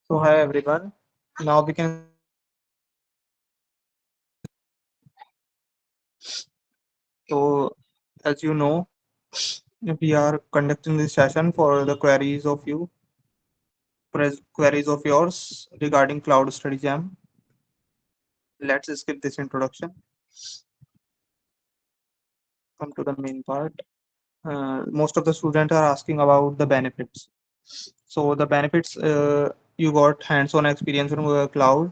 So hi everyone. Now we can. So as you know, we are conducting this session for the queries of yours regarding Cloud Study Jam. Let's skip this introduction. Come to the main part. Most of the students are asking about the benefits. So the benefits, you got hands-on experience on Google Cloud,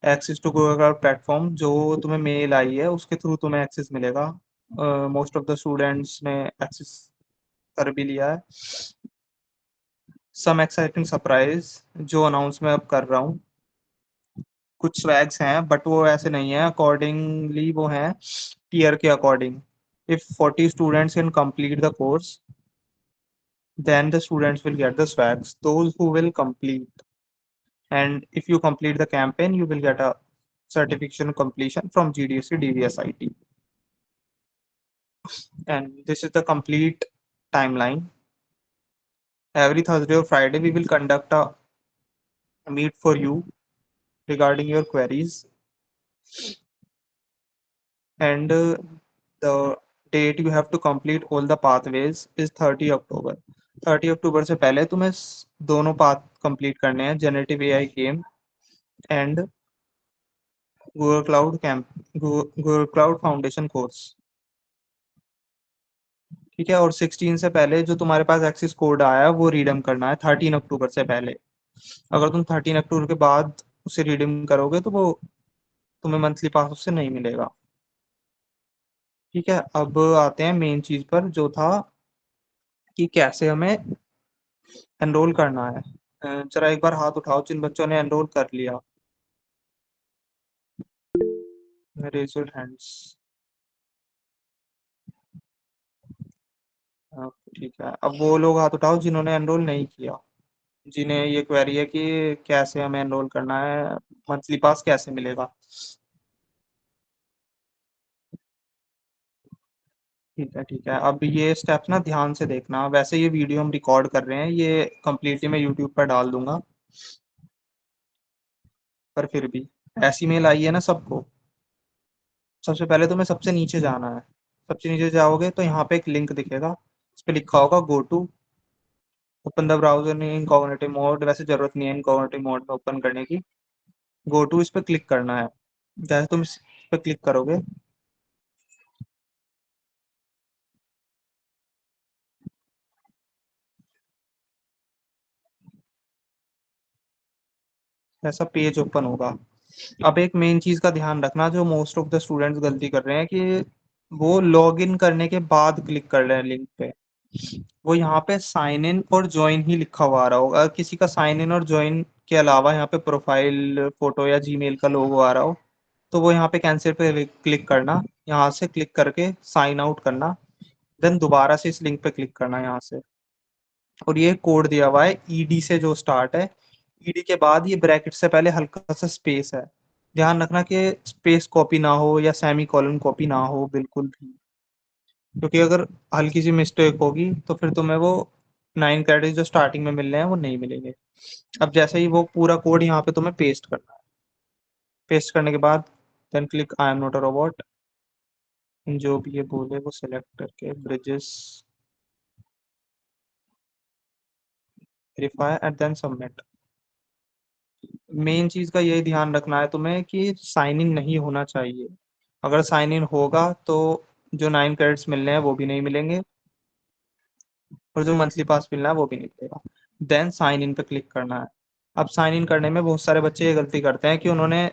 access to Google Cloud platform जो तुम्हें mail आई है उसके through तुम्हें access मिलेगा. Most of the students ने access कर भी लिया है. सम एक्साइटिंग सरप्राइज जो अनाउंस मैं अब कर रहा हूँ. कुछ स्वैग्स हैं बट वो ऐसे नहीं है अकॉर्डिंगली, वो हैं टीयर के according. If 40 students can complete the course, then the students will get the swags, those who will complete. And if you complete the campaign, you will get a certification completion from GDC DVSIT. And this is the complete timeline. Every Thursday or Friday, we will conduct a meet for you regarding your queries. And the date you have to complete all the pathways is 30 October. 30 अक्टूबर से पहले तुम्हें दोनों path complete करने हैं, generative AI game and Google cloud foundation course. ठीक है. और 16 से पहले जो तुम्हारे पास एक्सेस कोड आया है वो रिडीम करना है 13 अक्टूबर से पहले. अगर तुम 13 अक्टूबर के बाद उसे रिडीम करोगे तो वो तुम्हें मंथली पास उससे नहीं मिलेगा. ठीक है. अब आते हैं मेन चीज पर जो था कि कैसे हमें एनरोल करना है. जरा एक बार हाथ उठाओ जिन बच्चों ने एनरोल कर लिया. Raise your hands. ठीक है. अब वो लोग हाथ उठाओ जिन्होंने एनरोल नहीं किया, जिन्हें ये क्वेरी है कि कैसे हमें एनरोल करना है, मंथली पास कैसे मिलेगा. ठीक है. ठीक है. अब ये स्टेप्स ना ध्यान से देखना. वैसे ये वीडियो हम रिकॉर्ड कर रहे हैं, ये कम्प्लीटली मैं यूट्यूब पर डाल दूंगा, पर फिर भी ऐसी मेल आई है ना सबको. सबसे पहले तुम्हें सबसे नीचे जाना है. सबसे नीचे जाओगे तो यहाँ पे एक लिंक दिखेगा, उस पर लिखा होगा go to open the browser in incognito mode. वैसे जरूरत नहीं है इनकॉग्निटिव मोड में ओपन करने की. गो टू इस पर क्लिक करना है. जैसे तुम इस पर क्लिक करोगे, ऐसा पेज ओपन होगा. अब एक मेन चीज का ध्यान रखना जो मोस्ट ऑफ द स्टूडेंट्स गलती कर रहे हैं कि वो लॉग इन करने के बाद क्लिक कर रहे हैं लिंक पे. वो यहाँ पे साइन इन और ज्वाइन ही लिखा हुआ आ रहा होगा. अगर किसी का साइन इन और ज्वाइन के अलावा यहाँ पे प्रोफाइल फोटो या जीमेल का लोगो आ रहा हो तो वो यहाँ पे कैंसिल पे क्लिक करना. यहाँ से क्लिक करके साइन आउट करना. देन दोबारा से इस लिंक पे क्लिक करना यहाँ से. और ये कोड दिया हुआ है ईडी से जो स्टार्ट है. ईडी के बाद ये ब्रैकेट से पहले हल्का सा स्पेस है. ध्यान रखना कि स्पेस कॉपी ना हो या सेमी कॉलन कॉपी ना हो बिल्कुल भी, क्योंकि अगर हल्की सी मिस्टेक होगी तो फिर तुम्हें वो 9 क्रेडिट जो स्टार्टिंग में मिल रहे हैं वो नहीं मिलेंगे. अब जैसे ही वो पूरा कोड यहाँ पे तुम्हें पेस्ट करना है. पेस्ट करने के बाद then click I am not a robot. जो भी ये बोले वो सिलेक्ट करके bridges verify and then submit. Main चीज का यही ध्यान रखना है तुम्हें कि साइन इन नहीं होना चाहिए. अगर साइन इन होगा तो जो 9 क्रेडिट्स मिल रहे हैं वो भी नहीं मिलेंगे, और जो मंथली पास मिलना है वो भी नहीं मिलेगा. देन साइन इन पे क्लिक करना है. अब साइन इन करने में बहुत सारे बच्चे ये गलती करते हैं कि उन्होंने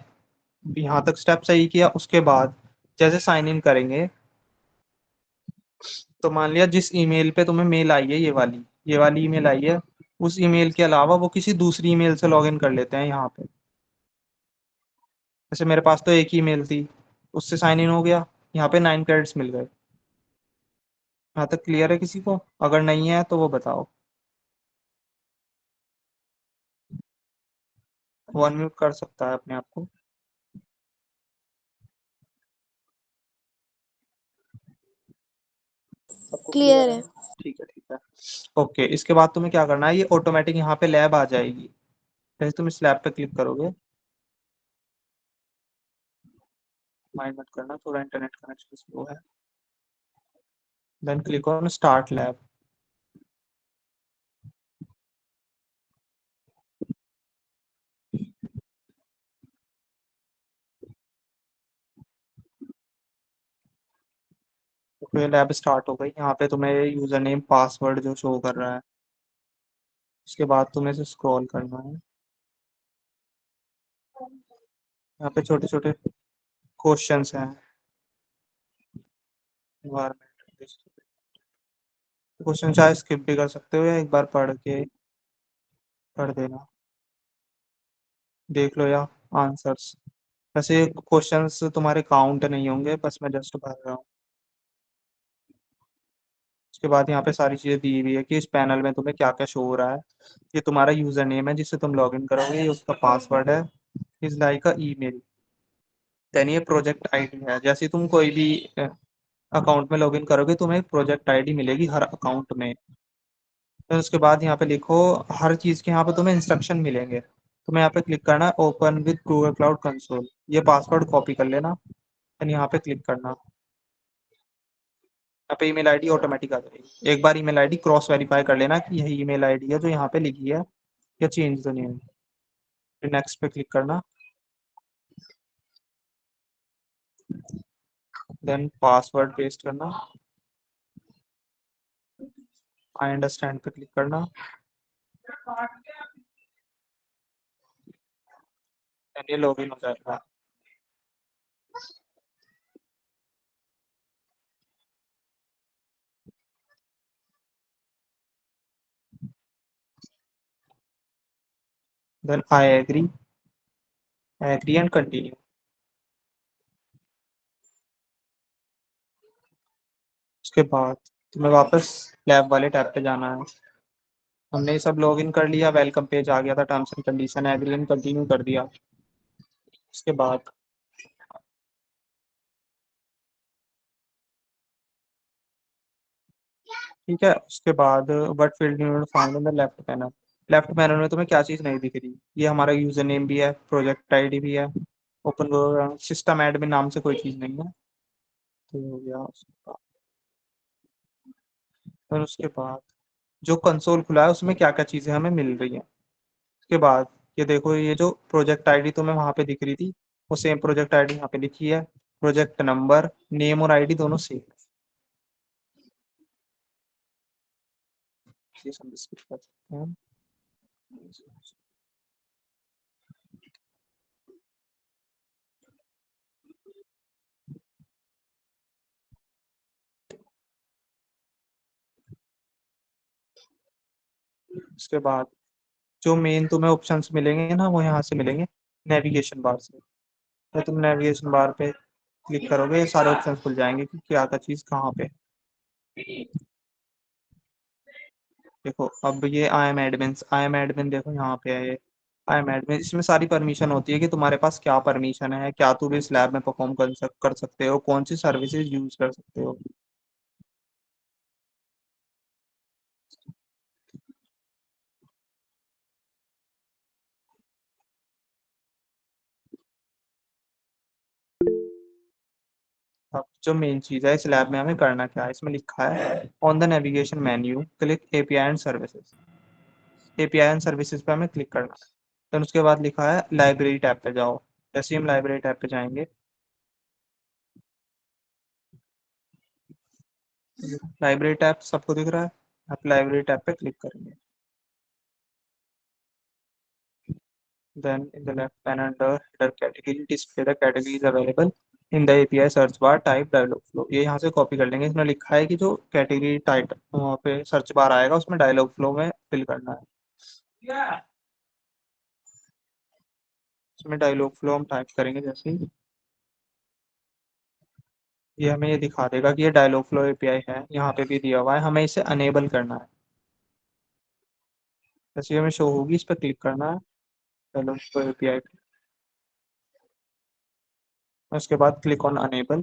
यहाँ तक स्टेप सही किया, उसके बाद जैसे साइन इन करेंगे तो मान लिया जिस ईमेल पे तुम्हें मेल आई है, ये वाली ईमेल आई है, उस ईमेल के अलावा वो किसी दूसरी ईमेल से लॉगिन कर लेते हैं यहाँ पे. जैसे मेरे पास तो एक ही ईमेल थी, उससे साइन इन हो गया, यहाँ पे 9 क्रेडिट्स मिल गए. यहाँ तक क्लियर है किसी को? अगर नहीं है तो वो बताओ. वो अनम्यूट कर सकता है अपने आप को. सबको क्लियर क्लियर है? है। ठीक है, ठीक है। ओके, इसके बाद तुम्हें क्या करना है, ये ऑटोमेटिक यहाँ पे लैब आ जाएगी। जैसे तुम इस लैब पे क्लिक करोगे, माइंड मत करना, थोड़ा इंटरनेट कनेक्शन स्लो है। Then click on start lab. तो ये लैब स्टार्ट हो गई। यहाँ पे तुम्हें यूजर नेम पासवर्ड जो शो कर रहा है, उसके बाद तुम्हें इसे स्क्रॉल करना है। यहाँ पे छोटे छोटे क्वेश्चंस हैं। इन्वायरमेंट क्वेश्चन चाहे स्किप भी कर सकते हो या एक बार पढ़ देना, देख लो या आंसर्स। वैसे क्वेश्चंस तुम्हारे काउंट नहीं होंगे, बस मैं जस्ट भर रहा हूँ। उसके बाद यहाँ पे सारी चीजें दी हुई है कि इस पैनल में तुम्हें क्या क्या शो हो रहा है। ये तुम्हारा यूजर नेम है जिससे तुम लॉग इन करोगे, ये उसका पासवर्ड है, इस लाइक का ईमेल। देन ये प्रोजेक्ट आईडी है। जैसे तुम कोई भी अकाउंट में लॉग इन करोगे, तुम्हें एक प्रोजेक्ट आईडी मिलेगी हर अकाउंट में। फिर उसके बाद यहाँ पे लिखो, हर चीज के यहाँ पे तुम्हें इंस्ट्रक्शन मिलेंगे। तुम्हें यहाँ पे क्लिक करना है open with Google cloud console. ये पासवर्ड कॉपी कर लेना, फिर यहाँ पे क्लिक करना। यहाँ पे ईमेल आईडी ऑटोमेटिक आ जाएगी। एक बार ईमेल आईडी क्रॉस वेरीफाई कर लेना कि यही ईमेल आईडी है जो यहाँ पे लिखी है, या चेंज तो नहीं है। फिर नेक्स्ट पे क्लिक करना, देन पासवर्ड पेस्ट करना, आई अंडरस्टैंड पे क्लिक करना, देन ये लॉगिन हो जाएगा। Then I agree and continue. उसके बाद तुम्हें वापस लैब वाले टैब पे जाना है। हमने ये सब लॉगिन कर लिया, वेलकम पेज आ गया था, terms and condition agree and continue कर दिया। उसके बाद ठीक है, उसके बाद what field you found in the left panel. Left panel में तुम्हें क्या चीज़ नहीं दिख रही? ये हमारा यूजर नेम भी है, प्रोजेक्ट आईडी भी है, ओपन सिस्टम एडमिन नाम से कोई चीज़ नहीं है। तो ये हो गया उसके बाद। फिर उसके बाद जो कंसोल खुला है उसमें क्या क्या चीज़ें हमें मिल रही हैं। उसके बाद ये देखो, ये जो प्रोजेक्ट आईडी तुम्हें वहां पे दिख रही थी, वो सेम प्रोजेक्ट आईडी यहाँ पे लिखी है। प्रोजेक्ट नंबर, नेम और आईडी दोनों सेम। ये सब डिस्कस कर सकते हैं। उसके बाद जो मेन तुम्हें ऑप्शंस मिलेंगे ना, वो यहाँ से मिलेंगे, नेविगेशन बार से। तो तुम नेविगेशन बार पे क्लिक करोगे, ये सारे ऑप्शंस खुल जाएंगे कि क्या क्या चीज़ कहाँ पे है। देखो अब ये आई एम एडमिन देखो यहाँ पे है ये। आई एम एडमिन, इसमें सारी परमिशन होती है कि तुम्हारे पास क्या परमिशन है, क्या तुम इस लैब में परफॉर्म कर सकते हो, कौन सी सर्विसेज यूज कर सकते हो। अब जो मेन चीज़ है इस लैब में हमें करना क्या है, इसमें लिखा है on the navigation menu click API and services. API and services पे हमें क्लिक करना है। फिर उसके बाद लिखा है लाइब्रेरी टैब पे जाओ। जैसे ही हम लाइब्रेरी टैब पे जाएंगे, लाइब्रेरी टैब सबको दिख रहा है, आप लाइब्रेरी टैब पे क्लिक करेंगे। Then in the left panel under header category, display the categories available in the API search bar, type dialog flow। ये यहाँ से कॉपी कर लेंगे। इसमें लिखा है कि जो कैटेगरी टाइप वहाँ पे सर्च बार आएगा उसमें डायलॉग फ्लो में फिल करना है। इसमें डायलॉग फ्लो हम टाइप करेंगे जैसे ही, ये हमें ये दिखा देगा कि ये डायलॉग फ्लो एपीआई है, यहाँ पे भी दिया हुआ है, हमें इसे अनेबल करना है। जैसे ही हमें शो होगी इस पर क्लिक करना है डायलॉग फ्लो एपीआई पे। उसके बाद क्लिक ऑन अनेबल।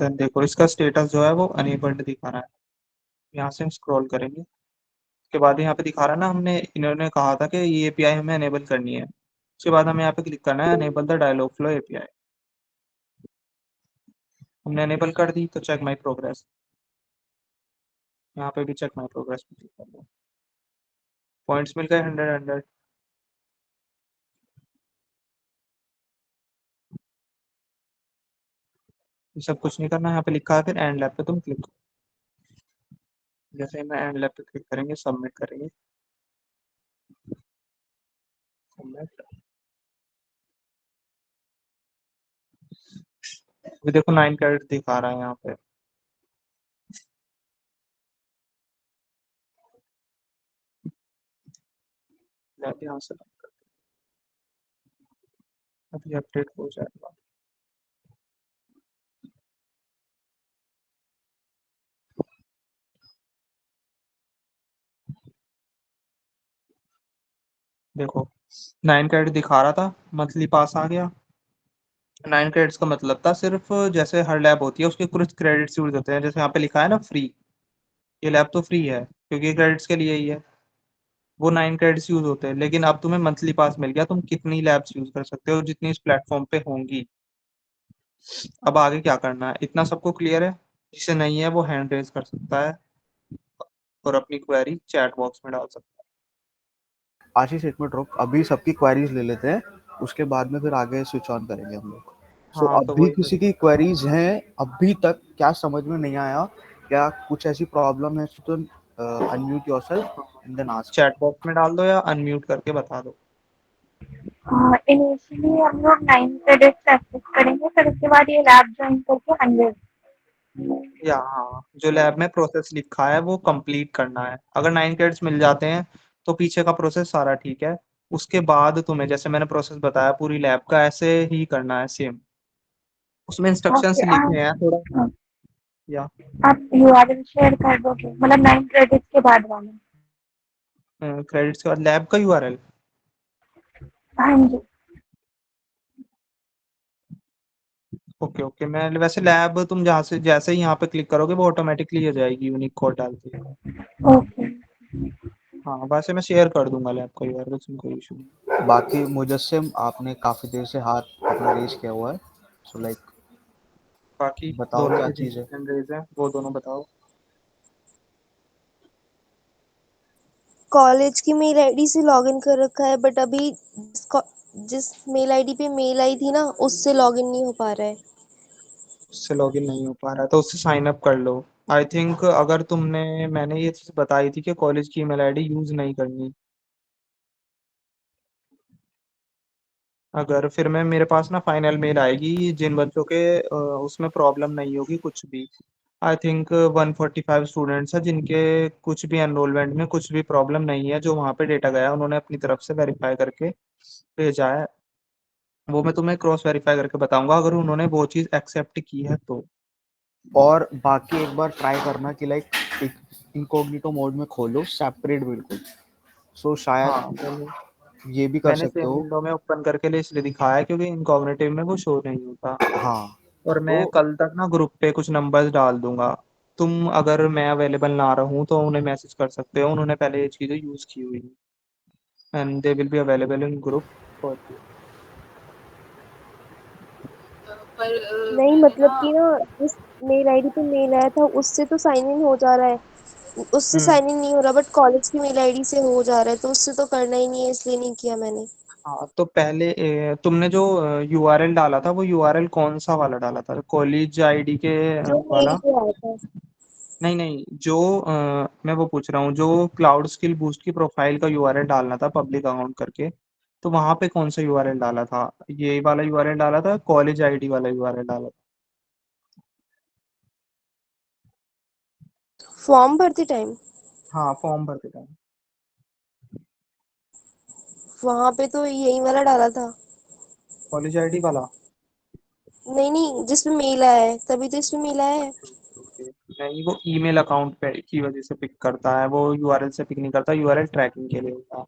देन देखो इसका स्टेटस जो है वो अनेबल्ड दिखा रहा है। यहाँ से हम स्क्रॉल करेंगे, उसके बाद यहाँ पे दिखा रहा है ना, हमने इन्होंने कहा था कि ये एपीआई हमें अनेबल करनी है। उसके बाद हमें यहाँ पे क्लिक करना है enable the Dialogflow API. हमने अनेबल कर दी तो चेक माई प्रोग्रेस, यहाँ पे भी चेक माई प्रोग्रेस पे क्लिक कर दो। पॉइंट्स मिल गए 100 100। ये सब कुछ नहीं करना, यहाँ पे लिखा है फिर एंड लैब पे तुम क्लिक करो। जैसे ही मैं एंड लैब पे क्लिक करेंगे, सबमिट करेंगे, सबमिट। अभी देखो 9 कैरेट दिखा रहा है यहाँ पे। लैब यहाँ से बंद कर दो। अभी अपडेट हो जाएगा। देखो 9 कैरेट दिखा रहा था, मंथली पास आ गया। 9 क्रेडिट्स का मतलब था सिर्फ, जैसे हर लैब होती है उसके कुछ क्रेडिट्स यूज होते हैं, जैसे यहाँ पे लिखा है ना फ्री, ये लैब तो फ्री है क्योंकि क्रेडिट्स के लिए ही है। वो 9 क्रेडिट्स यूज होते हैं, लेकिन अब तुम्हें मंथली पास मिल गया, तुम कितनी लैब्स यूज कर सकते हो जितनी इस प्लेटफॉर्म पे होंगी। अब आगे क्या करना है, इतना सबको क्लियर है? जिसे नहीं है वो हैंड रेज कर सकता है और अपनी क्वेरी चैट बॉक्स में डाल सकता आशीष एक मिनट रुक, अभी सबकी क्वेरीज ले लेते हैं, उसके बाद में फिर आगे स्विच ऑन करेंगे हम लोग। है। सो हाँ तो अभी वही मैं। किसी की क्वेरीज हैं? अभी तक क्या समझ में नहीं आया? क्या कुछ ऐसी प्रॉब्लम है तो अनम्यूट योरसेल्फ हाँ, and then ask me. Chat box में डाल दो या अनम्यूट करके बता दो। इनिशियली हम लोग 9 क्रेडिट्स एक्सेस करेंगे, फिर उसके बाद ये लैब ज्वाइन करके 100। या हाँ, जो लैब में प्रोसेस लिखा है वो कंप्लीट करना है। अगर 9 क्रेडिट्स मिल जाते हैं तो पीछे का प्रोसेस सारा ठीक है। उसके बाद तुम्हें जैसे मैंने प्रोसेस बताया पूरी लैब का, ऐसे ही करना है सेम। उसमें इंस्ट्रक्शंस ओके, लिखे हैं थोड़ा। या आप यूआरएल शेयर कर दोगे, मतलब 9 क्रेडिट्स के बाद वाला? क्रेडिट्स के बाद लैब का यूआरएल। हाँ जी। ओके ओके, मैं वैसे लैब तुम जहाँ से जैसे ही यहाँ पे क्लिक करोगे वो ऑटोमेटिकली आ जाएगी यूनिक कोड डाल के। ओके। हाँ वैसे मैं शेयर कर दूंगा लैब का यूआरएल, उसमें कोई इशू नहीं। बाकी मुजस्सिम, आपने काफी देर से हाथ अपना रेज किया हुआ है, सो लाइक बाकी बताओ दोनों क्या के चीज है। जिनके हैंड रेज हैं वो दोनों बताओ। कॉलेज की मेल आईडी से लॉगिन कर रखा है, बट अभी जिस मेल आईडी पे मेल आई थी ना, उससे लॉगिन नहीं हो पा रहा है। उससे लॉगिन नहीं हो पा रहा है तो उससे साइन अप कर लो। आई थिंक अगर तुमने, मैंने ये चीज बताई थी कि कॉलेज की ईमेल आईडी यूज नहीं करनी। अगर फिर मैं, मेरे पास ना फाइनल मेल आएगी जिन बच्चों के उसमें प्रॉब्लम नहीं होगी कुछ भी। आई थिंक 145 स्टूडेंट्स हैं जिनके कुछ भी एनरोलमेंट में कुछ भी प्रॉब्लम नहीं है, जो वहाँ पे डेटा गया है उन्होंने अपनी तरफ से वेरीफाई करके भेजा है। वो मैं तुम्हें क्रॉस वेरीफाई करके बताऊंगा अगर उन्होंने वो चीज़ एक्सेप्ट की है तो। और बाकी एक बार ट्राई करना कि लाइक एक इनकॉग्निटो मोड में खोलो सेपरेट बिल्कुल, सो शायद हाँ मैंने ये भी कर मैंने सकते सेम हो। विंडो में ओपन करके लिए इसलिए दिखाया है क्योंकि इनकॉग्निटिव में वो शो नहीं होता। हाँ और मैं तो कल तक ना ग्रुप पे कुछ नंबर्स डाल दूंगा। तुम अगर मैं अवेलेबल ना रहूं तो उन्हें मैसेज कर सकते हो, उन्होंने पहले ये चीज़ें यूज़ की हुई हैं and they will be available in group for you. पर नहीं, मैंने मतलब ना कि ना, जिस मेल आईडी पे मेल आया था उससे तो साइन इन हो जा रहा है, उससे हम्म। साइन इन नहीं हो रहा, बट कॉलेज की मेल आईडी से हो जा रहा है, तो उससे तो करना ही नहीं है, इसलिए नहीं किया मैंने। हाँ तो पहले तुमने जो यूआरएल डाला था वो यूआरएल कौन सा वाला डाला था, कॉलेज आईडी के जो मेल वाला? पे आया था। नहीं नहीं, जो मैं वो पूछ रहा हूँ जो क्लाउड स्किल बूस्ट की प्रोफाइल का यूआरएल डालना था पब्लिक अकाउंट करके, तो वहां पे कौन सा यूआरएल डाला था? ये वाला यूआरएल डाला था, कॉलेज आईडी वाला यूआरएल डाला था? फॉर्म भरते टाइम हाँ फॉर्म भरते टाइम। वहां पे तो यही वाला डाला था। कॉलेज आईडी वाला? नहीं नहीं, जिसमें मेल आया है तभी तो इसमें मेल आया है। ओके। नहीं वो ईमेल अकाउंट पे की वजह से पिक करता है, वो यूआरएल से पिक नहीं करता, यूआरएल ट्रैकिंग के लिए होता है।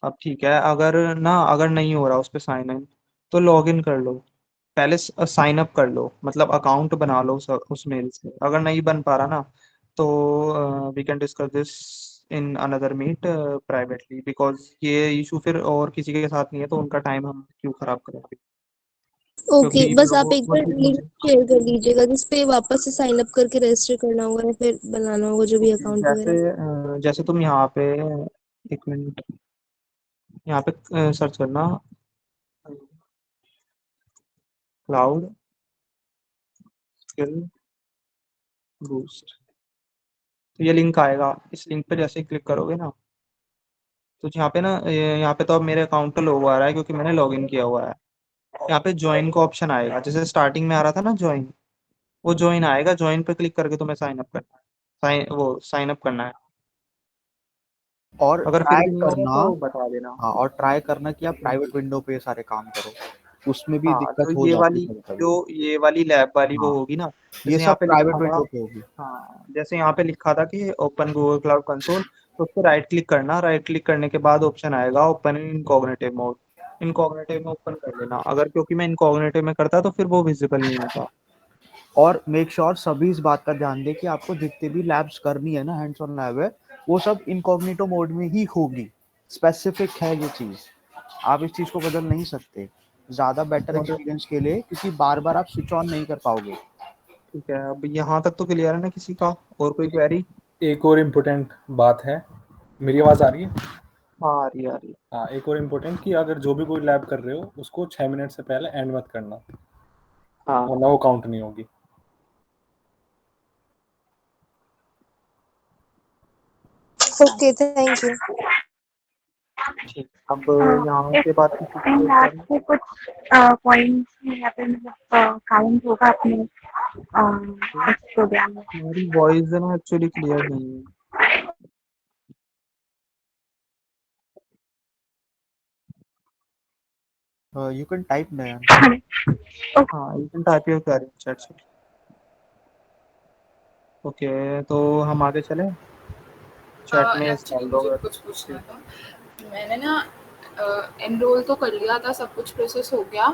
अब ठीक है, अगर ना अगर नहीं हो रहा उस पे साइन इन तो लॉग इन कर लो। पहले साइन अप कर लो, मतलब अकाउंट बना लो उस मेल से। अगर नहीं बन पा रहा ना, तो we can discuss this in another meet privately, because ये इशू फिर और किसी के साथ नहीं है, तो उनका टाइम हम क्यों खराब करेंगे। ओके, क्योंकि बस आप लोग एक बार मुझे लिंक मुझे शेयर कर दीजिएगा जिसपे वापस से साइन अप करके रजिस्टर करना होगा या फिर बनाना होगा जो भी ओके, अकाउंट जैसे वगैरह। जैसे तुम यहाँ पे, एक मिनट, यहाँ पे सर्च करना क्लाउड स्किल बूस्ट, तो ये लिंक आएगा। इस लिंक पे जैसे क्लिक करोगे ना, तो यहाँ पे ना यहाँ पे तो अब मेरे अकाउंट का लोगो आ रहा है क्योंकि मैंने लॉगिन किया हुआ है। यहाँ पे ज्वाइन का ऑप्शन आएगा, जैसे स्टार्टिंग में आ रहा था ना ज्वाइन, वो ज्वाइन आएगा। ज्वाइन पे क्लिक करके तुम्हें साइन अप करना है, साइन अप करना है। और अगर फिर ट्राई भी नहीं होगा करना, तो बता देना। हाँ, और ट्राई करना कि आप प्राइवेट विंडो पे ये सारे काम करो, उसमें भी हाँ, दिक्कत जो हो ये जाती वाली है कभी जो ये वाली लैब वाली कभी। वो हाँ, होगी ना, ये जैसे यहाँ सब पे प्राइवेट लिखा था। विंडो पे होगी। हाँ, जैसे यहाँ पे लिखा था कि ओपन गूगल क्लाउड कंसोल, तो उस पर राइट क्लिक करना। राइट क्लिक करने के बाद ऑप्शन आएगा ओपन इन इनकॉग्निटिव मोड। इनकॉग्निटिव में ओपन कर लेना। अगर क्योंकि मैं इनकॉग्निटिव में करता तो फिर वो विजिबल नहीं होता। और मेक श्योर सभी इस बात का ध्यान दें कि आपको जितने भी लैब्स करनी है ना, हैंड्स ऑन लैब है, वो सब इनकॉग्निटो मोड में ही होगी। स्पेसिफिक है ये चीज, आप इस चीज को बदल नहीं सकते ज्यादा बेटर और एक्सपीरियंस के लिए, क्योंकि बार बार आप स्विच ऑन नहीं कर पाओगे। ठीक है, अब यहाँ तक तो क्लियर है ना किसी का? और कोई क्वेरी? एक और इम्पोर्टेंट बात है, मेरी आवाज़ आ रही है? हाँ, आ रही है, आ रही है। हाँ, एक और इम्पोर्टेंट कि अगर जो भी कोई लैब कर रहे हो उसको 6 मिनट से पहले एंड मत करना, हाँ, वरना वो काउंट नहीं होगी। Okay, thank you. ठीक। अब यहाँ इफ के बाद किसी की इन कोई लैब क्वेरी? से कुछ पॉइंट्स या फिर मतलब काउंट होगा अपने इस प्रोग्राम में। तुम्हारी वॉइस है ना एक्चुअली क्लियर नहीं है। यू कैन टाइप नयन। हाँ, you can type your query chat से। ओके, तो हम आगे चले, चैट में एक्चुअली डाल दो मुझे अगर। कुछ पूछना था। मैंने ना एनरोल तो कर लिया था, सब कुछ प्रोसेस हो गया,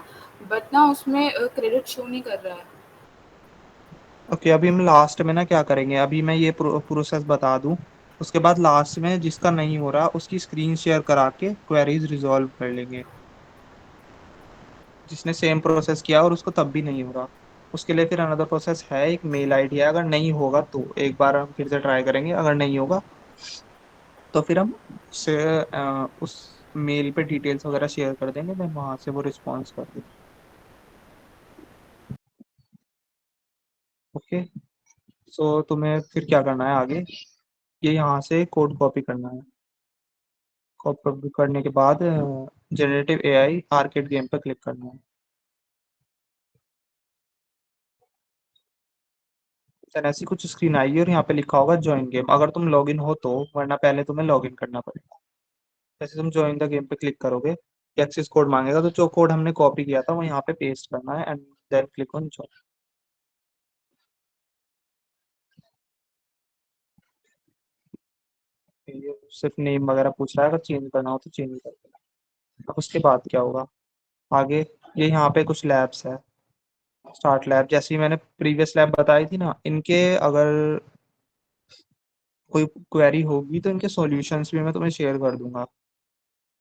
बट ना उसमें क्रेडिट शो नहीं कर रहा है। ओके, अभी हम लास्ट में ना क्या करेंगे, अभी मैं ये प्रोसेस बता दूं, उसके बाद लास्ट में जिसका नहीं हो रहा उसकी स्क्रीन शेयर करा के क्वेरीज रिजॉल्व कर लेंगे। जिसने सेम प्रोसेस किया और उसको तब भी नहीं हो रहा, उसके लिए फिर अनदर प्रोसेस है, एक मेल आईडी है। अगर नहीं होगा तो एक बार हम फिर से ट्राई करेंगे। अगर नहीं होगा तो फिर हम उससे उस मेल पे डिटेल्स वगैरह शेयर कर देंगे, देन वहां से वो रिस्पॉन्स कर देंगे। ओके, सो तुम्हें फिर क्या करना है आगे, ये यहाँ से कोड कॉपी करना है। कॉपी करने के बाद जनरेटिव एआई आर्केड गेम पर क्लिक करना है। देन ऐसी कुछ स्क्रीन आएगी और यहाँ पे लिखा होगा ज्वाइन गेम, अगर तुम लॉगिन हो तो, वरना पहले तुम्हें लॉगिन करना पड़ेगा। जैसे तुम ज्वाइन द गेम पे क्लिक करोगे, एक्सेस कोड मांगेगा, तो जो कोड हमने कॉपी किया था वो यहाँ पे पेस्ट करना है and then click on join. ये सिर्फ नेम वगैरह पूछ रहा है, अगर चेंज करना हो तो चेंज कर देना। अब उसके बाद क्या होगा आगे, ये यहाँ पे कुछ लैब्स है। स्टार्ट लैब, जैसे ही मैंने प्रीवियस लैब बताई थी ना, इनके अगर कोई क्वेरी होगी तो इनके सॉल्यूशंस भी मैं तुम्हें शेयर कर दूंगा।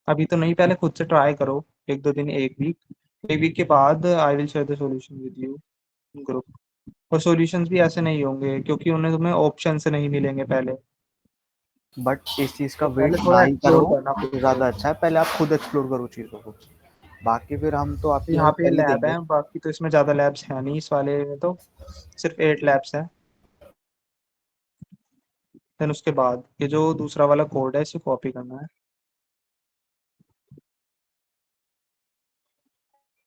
अभी तो नहीं, पहले खुद से ट्राई करो, एक दो दिन, एक वीक के बाद I will share the solution with you group. और सॉल्यूशंस भी ऐसे नहीं होंगे क्योंकि उन्हें तुम्हें ऑप्शन से नहीं मिलेंगे पहले, बट इस चीज का तो वेट पहले ना थोड़ा ही एक्सप्लोर करो करना तो पड़ेगा। ज्यादा अच्छा है, पहले आप खुद एक्सप्लोर करो चीजों को, बाकी फिर हम तो तो आपकी यहाँ हेल्प पे कर ही लैब देंगे। है, बाकी तो इसमें ज़्यादा लैब्स है नहीं, इस वाले में तो सिर्फ 8 लैब्स हैं। देन उसके बाद ये जो दूसरा वाला कोड है इसे कॉपी करना है।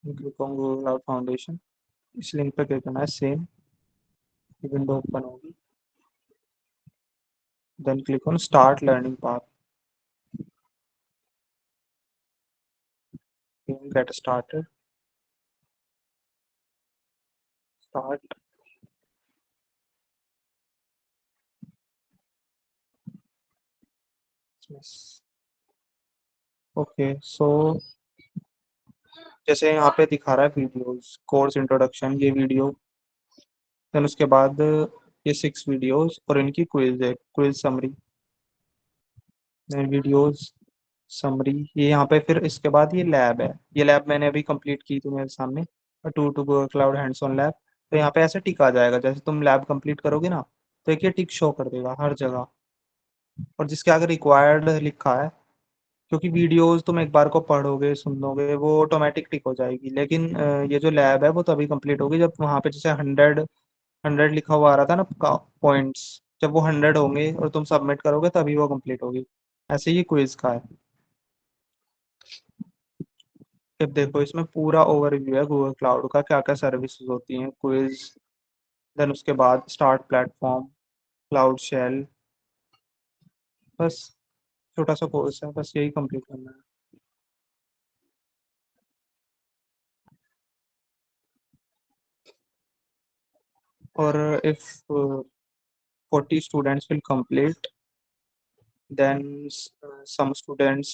Click on Google cloud foundation, इस लिंक पे क्लिक करना है, सेम विंडो ओपन होगी। Then click on start learning path, get started, start. Okay, so जैसे यहाँ पे दिखा रहा है वीडियोस, कोर्स इंट्रोडक्शन, ये वीडियो, देन उसके बाद ये 6 वीडियोस और इनकी क्विज है, quiz summary, then videos summary, ये यहाँ पे फिर इसके बाद ये लैब है, ये लैब मैंने अभी कंप्लीट की थी मेरे सामने, to to Google Cloud hands on lab. तो यहाँ पे ऐसे टिक आ जाएगा, जैसे तुम लैब कंप्लीट करोगे ना, तो एक ये टिक शो कर देगा हर जगह, और जिसके आगे रिक्वायर्ड लिखा है, क्योंकि वीडियोस तुम एक बार को पढ़ोगे सुन लोगे वो ऑटोमेटिक टिक हो जाएगी, लेकिन ये जो लैब है वो तभी कंप्लीट होगी जब वहाँ पे जैसे 100 लिखा हुआ आ रहा था ना पॉइंट्स, जब वो 100 होंगे और तुम सबमिट करोगे तभी वो कंप्लीट होगी। ऐसे ही क्विज का है। फिर देखो इसमें पूरा ओवरव्यू है गूगल क्लाउड का, क्या क्या सर्विसेज होती हैं, क्विज, देन उसके बाद स्टार्ट प्लेटफॉर्म, क्लाउड शेल, बस छोटा सा कोर्स है, बस यही कंप्लीट करना है। और if 40 students will complete, then some students,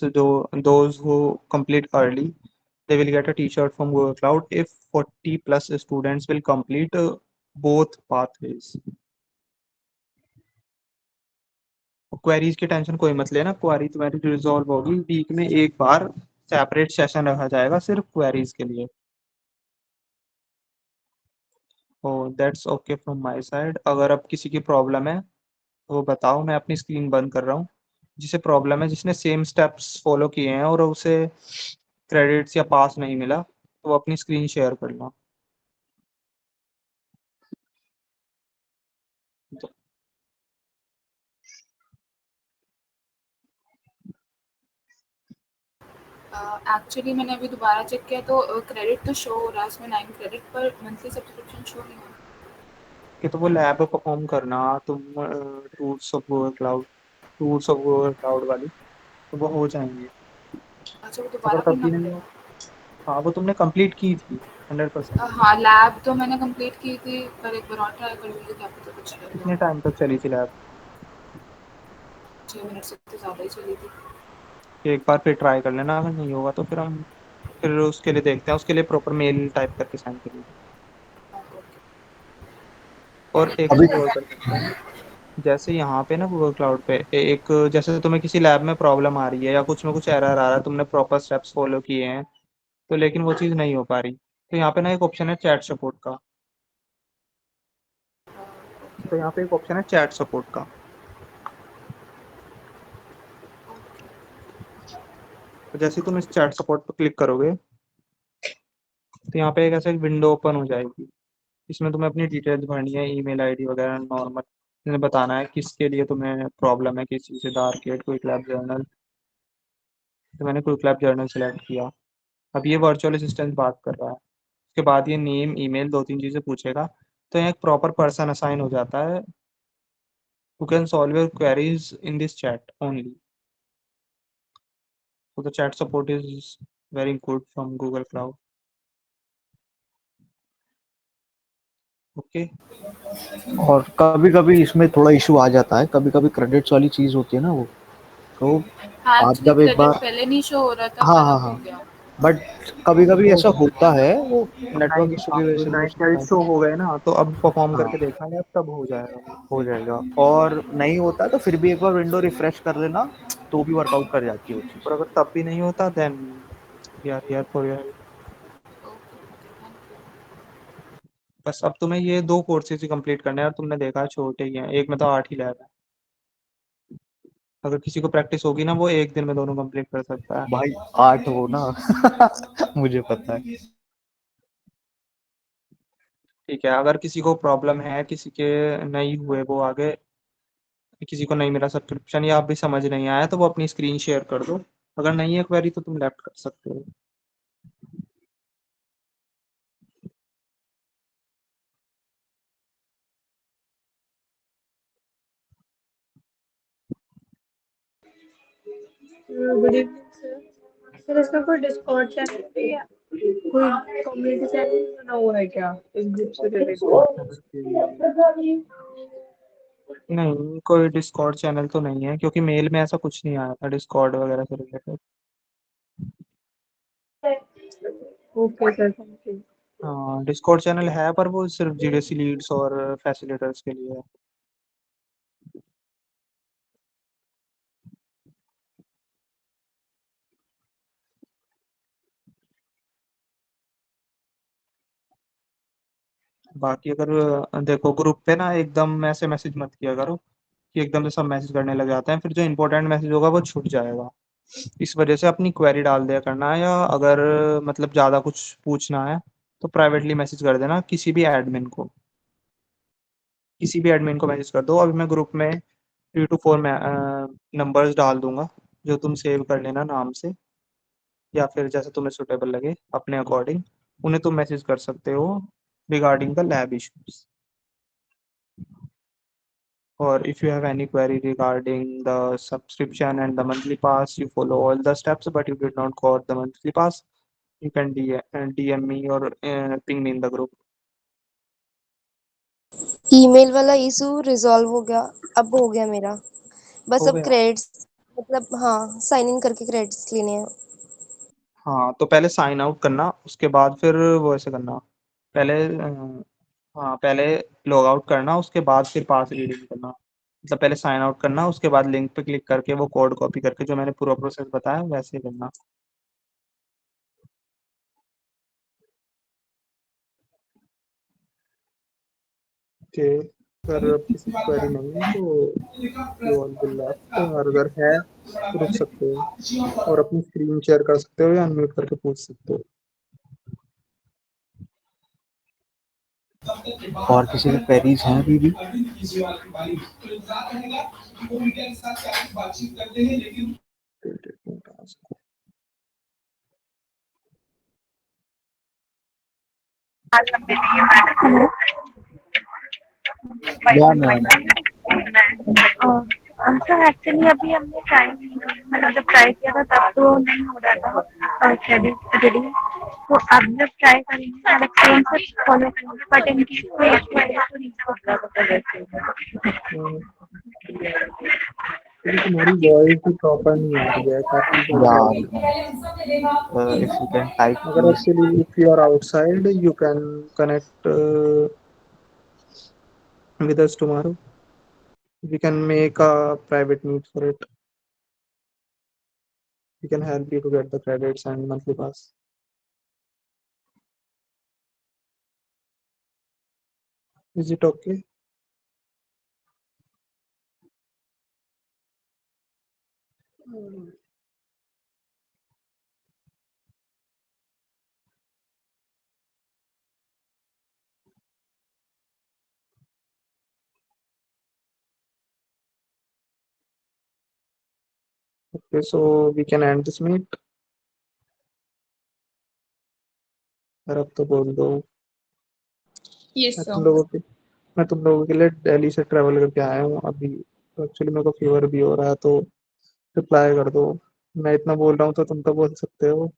those who complete early, they will get a t-shirt from Google Cloud if 40 plus students will complete both pathways। Queries की टेंशन कोई मत लेना, क्वेरी तुम्हारी रिजॉल्व होगी, week में एक बार separate session रखा जाएगा सिर्फ क्वेरीज के लिए। ओ that's okay from my side. अगर अब किसी की प्रॉब्लम है तो वो बताओ, मैं अपनी स्क्रीन बंद कर रहा हूँ। जिसे प्रॉब्लम है, जिसने सेम स्टेप्स फॉलो किए हैं और उसे क्रेडिट्स या पास नहीं मिला, तो वो अपनी स्क्रीन शेयर करना। तो एक्चुअली मैंने अभी दोबारा चेक किया तो क्रेडिट तो शो हो रहा है इसमें 9 क्रेडिट, पर मंथली सब्सक्रिप्शन शो नहीं हो कि तो वो लैब परफॉर्म करना तुम, tools of Google cloud, tools of Google cloud वाली, तो वो हो जाएंगे। रहा। अच्छा, वो अगर दोबारा तब करना भी नहीं हो, पड़ेगा। हाँ वो तुमने कंप्लीट की थी 100%। हाँ, लैब तो मैंने कंप्लीट की थी, पर एक बार और ट्राई करूँगी, क्या पता कुछ लग कितने जाए। टाइम तक चली थी लैब? 6 मिनट से तो ज़्यादा ही चली थी। एक बार फिर ट्राई कर लेना, अगर नहीं होगा तो फिर हम फिर उसके लिए देखते हैं, उसके लिए प्रॉपर मेल टाइप करके सेंड करिए। और एक अभी चीज और कर सकते हैं, जैसे यहाँ पे ना गूगल क्लाउड पे एक, जैसे तुम्हें किसी लैब में प्रॉब्लम आ रही है या कुछ में कुछ एरर आ रहा है, तुमने प्रॉपर स्टेप्स फॉलो किए हैं, तो लेकिन वो चीज़ नहीं हो पा रही, तो यहाँ पे ना एक ऑप्शन है चैट सपोर्ट का। तो यहाँ पे एक ऑप्शन है चैट सपोर्ट का, तो जैसे ही तुम इस चैट सपोर्ट पर क्लिक करोगे, तो यहाँ पे एक ऐसे विंडो ओपन हो जाएगी। इसमें तुम्हें अपनी डिटेल्स भरनी है, ईमेल आईडी वगैरह नॉर्मल, तुम्हें बताना है किसके लिए तुम्हें प्रॉब्लम है, किस चीज़ से, डार्क क्विक लैब जर्नल। तो मैंने क्विक लैब जर्नल सेलेक्ट किया। अब ये वर्चुअल असिस्टेंट बात कर रहा है, उसके बाद ये नेम ईमेल 2-3 चीज़ें पूछेगा, तो यहाँ एक प्रॉपर पर्सन असाइन हो जाता है who can solve your queries in this chat only. So the chat support is very good from Google Cloud. Okay. और कभी कभी इसमें थोड़ा इशू आ जाता है, कभी कभी क्रेडिट्स वाली चीज होती है ना वो, तो हाँ, आप एक्चुअली जब एक क्रेडिट बार, पहले नहीं शो हो रहा था, हाँ पर हाँ अब हो हाँ, गया। बट कभी कभी वो ऐसा होता है, वो नेटवर्क नाइन इशू की वजह से भी हो नाइन सकता क्रेडिट है। शो हो गए ना, तो अब परफॉर्म हाँ, करके देखना है, तब हो जाएगा वो। हो जाएगा, और नहीं होता तो फिर भी एक बार विंडो रिफ्रेश कर लेना, तो भी वर्कआउट कर जाती है वो चीज़। और अगर तब भी नहीं होता, then we are here for your help. बस अब तुम्हें ये 2 कोर्सेज ही कंप्लीट करने हैं, और तुमने देखा है छोटे ही हैं, एक में तो 8 ही लैब है। अगर किसी को प्रैक्टिस होगी ना, वो एक दिन में दोनों कंप्लीट कर सकता है। भाई 8 हो ना मुझे पता है। ठीक है, अगर किसी को प्रॉब्लम है, किसी के नहीं हुए वो आगे, किसी को नहीं मिला सब्सक्रिप्शन, या आप भी समझ नहीं आया, तो वो अपनी स्क्रीन शेयर कर दो। अगर नहीं है क्वेरी तो तुम लेफ्ट कर सकते हो। Good evening sir. सर इसका कोई डिस्कॉर्ड चैनल पे या कोई कम्युनिटी चैनल बना हुआ है क्या इस ग्रुप से डिस्कॉर्ड रिलेटेड? चैनल नहीं, कोई डिस्कॉर्ड चैनल तो नहीं है, क्योंकि मेल में ऐसा कुछ नहीं आया था डिस्कॉर्ड वगैरह से related. Okay sir, thank you. हाँ, डिस्कॉर्ड चैनल है पर वो सिर्फ जीडीसी लीड्स और फैसिलिटेटर्स के लिए है। बाकी अगर देखो ग्रुप पे ना एकदम ऐसे मैसेज मत किया करो कि एकदम से सब मैसेज करने लग जाते हैं, फिर जो इंपॉर्टेंट मैसेज होगा वो छूट जाएगा। इस वजह से अपनी क्वेरी डाल दिया करना है, या अगर मतलब ज़्यादा कुछ पूछना है तो प्राइवेटली मैसेज कर देना किसी भी एडमिन को, किसी भी एडमिन को मैसेज कर दो। अभी मैं ग्रुप में 3 to 4 नंबर्स डाल दूंगा, जो तुम सेव कर लेना नाम से, या फिर जैसे तुम्हें सुटेबल लगे अपने अकॉर्डिंग उन्हें तुम मैसेज कर सकते हो regarding the lab issues. Or if you have any query regarding the subscription and the monthly pass, you follow all the steps, but you did not got the monthly pass, you can DM me or ping me in the group. Email वाला issue resolve हो गया, अब हो गया मेरा। बस हो अब गया। क्रेडिट्स, मतलब हाँ, साइन इन करके क्रेडिट्स लेने हैं। हाँ, तो पहले साइन आउट करना, उसके बाद फिर वो ऐसे करना। पहले हाँ, पहले लॉग आउट करना, उसके बाद फिर पास रीडिंग करना। मतलब पहले साइन आउट करना, उसके बाद लिंक पे क्लिक करके वो कोड कॉपी करके जो मैंने पूरा प्रोसेस बताया वैसे ही करना। ओके, अगर अब किसी की क्वेरी नहीं है तो यू ऑल विल लेफ्ट, और अगर है तो रुक सकते हो और अपनी स्क्रीन शेयर कर सकते हो या अनम्यूट करके पूछ सकते हो। और किसी की क्वेरीज हैं अभी भी? हेलो। या मैम, सर एक्चुअली अभी हमने ट्राई नहीं किया, मतलब जब ट्राई किया था तब तो नहीं हो रहा था शेड्यूल, तो अब जब ट्राई करेंगे मतलब सेम से फॉलो करेंगे, बट इनकी कोई इशू है तो नहीं हो रहा क्योंकि तुम्हारी वॉइस भी प्रॉपर नहीं आ रही है, काफी या गड़बड़ आ रही है। इफ यू कैन टाइप अगर please. Actually if you are outside you can connect with us tomorrow. We can make a private meet for it. We can help you to get the credits and monthly pass. Is it okay? Okay, so we can end this meet. और अब तो बोल दो। Yes मैं sir. तुम लोगों के मैं तुम लोगों के लिए दिल्ली से ट्रैवल करके आया हूँ अभी। तो एक्चुअली मेरे को फीवर भी हो रहा है, तो रिप्लाई कर दो। मैं इतना बोल रहा हूँ तो तुम तो बोल सकते हो।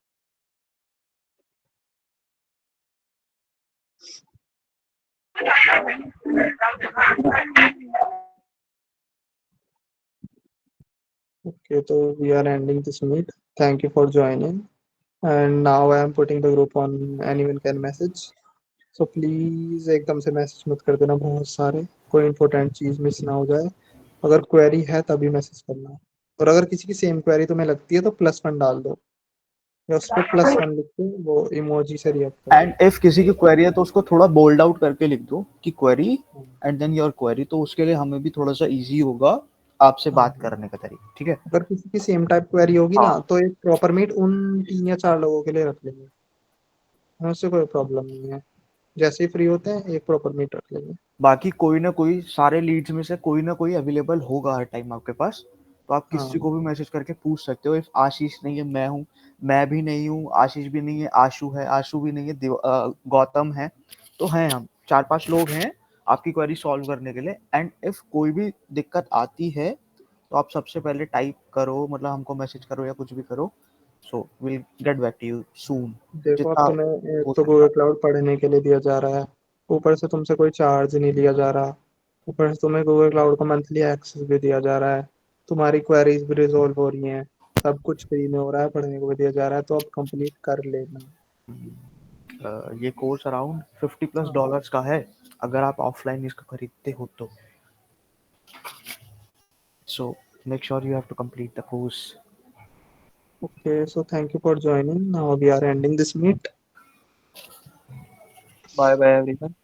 Okay, so we are ending this meet. Thank you for joining. And now I am putting the group on anyone can message. So please एकदम से मैसेज मत कर देना बहुत सारे, कोई इंपॉर्टेंट चीज मिस ना हो जाए। अगर क्वेरी है तभी मैसेज करना, और अगर किसी की सेम क्वेरी तुम्हें लगती है तो +1 डाल दो, या उस पर +1 लिख के वो इमोजी से रिएक्ट कर एंड इफ किसी की क्वेरी है तो उसको थोड़ा बोल्ड आउट करके लिख दो कि क्वेरी दो। एंड देन योर क्वेरी, तो उसके लिए हमें भी थोड़ा सा इजी होगा आपसे हाँ, बात करने का तरीका। ठीक है? अगर किसी की सेम टाइप क्वेरी होगी हाँ, ना तो एक प्रॉपर मीट उन 3 या 4 लोगों के लिए रख लेंगे। हमें उससे कोई प्रॉब्लम नहीं है, जैसे ही फ्री होते हैं एक प्रॉपर मीट रख लेंगे। बाकी कोई ना कोई, सारे लीड्स में से कोई ना कोई अवेलेबल होगा हर टाइम आपके पास, तो आप किसी हाँ, को भी मैसेज करके पूछ सकते हो। इफ आशीष नहीं है, मैं हूँ, मैं भी नहीं हूँ, आशीष भी नहीं है, आशु है, आशु भी नहीं है, गौतम है, तो हैं हम 4-5 लोग हैं आपकी क्वेरी सॉल्व करने के लिए। एंड इफ कोई भी दिक्कत आती है तो आप सबसे पहले टाइप करो, मतलब हमको मैसेज करो या कुछ भी करो, so will get back to you soon, देखो अब जितना तुम्हें एक हो तो सकता गूगल है। क्लाउड पढ़ने के लिए दिया जा रहा है, ऊपर से तुमसे कोई चार्ज नहीं लिया जा रहा, ऊपर से तुम्हें गूगल क्लाउड का मंथली एक्सेस भी दिया जा रहा है, तुम्हारी क्वेरीज भी रिजॉल्व हो रही हैं, सब कुछ फ्री में हो रहा है, पढ़ने को भी दिया जा रहा है, तो अब कंप्लीट कर लेना। ये कोर्स अराउंड $50+ का है अगर आप ऑफलाइन इसको खरीदते हो तो. So make sure you have to complete the course. Okay, so thank you for joining. Now we are ending this meet. Bye bye everyone.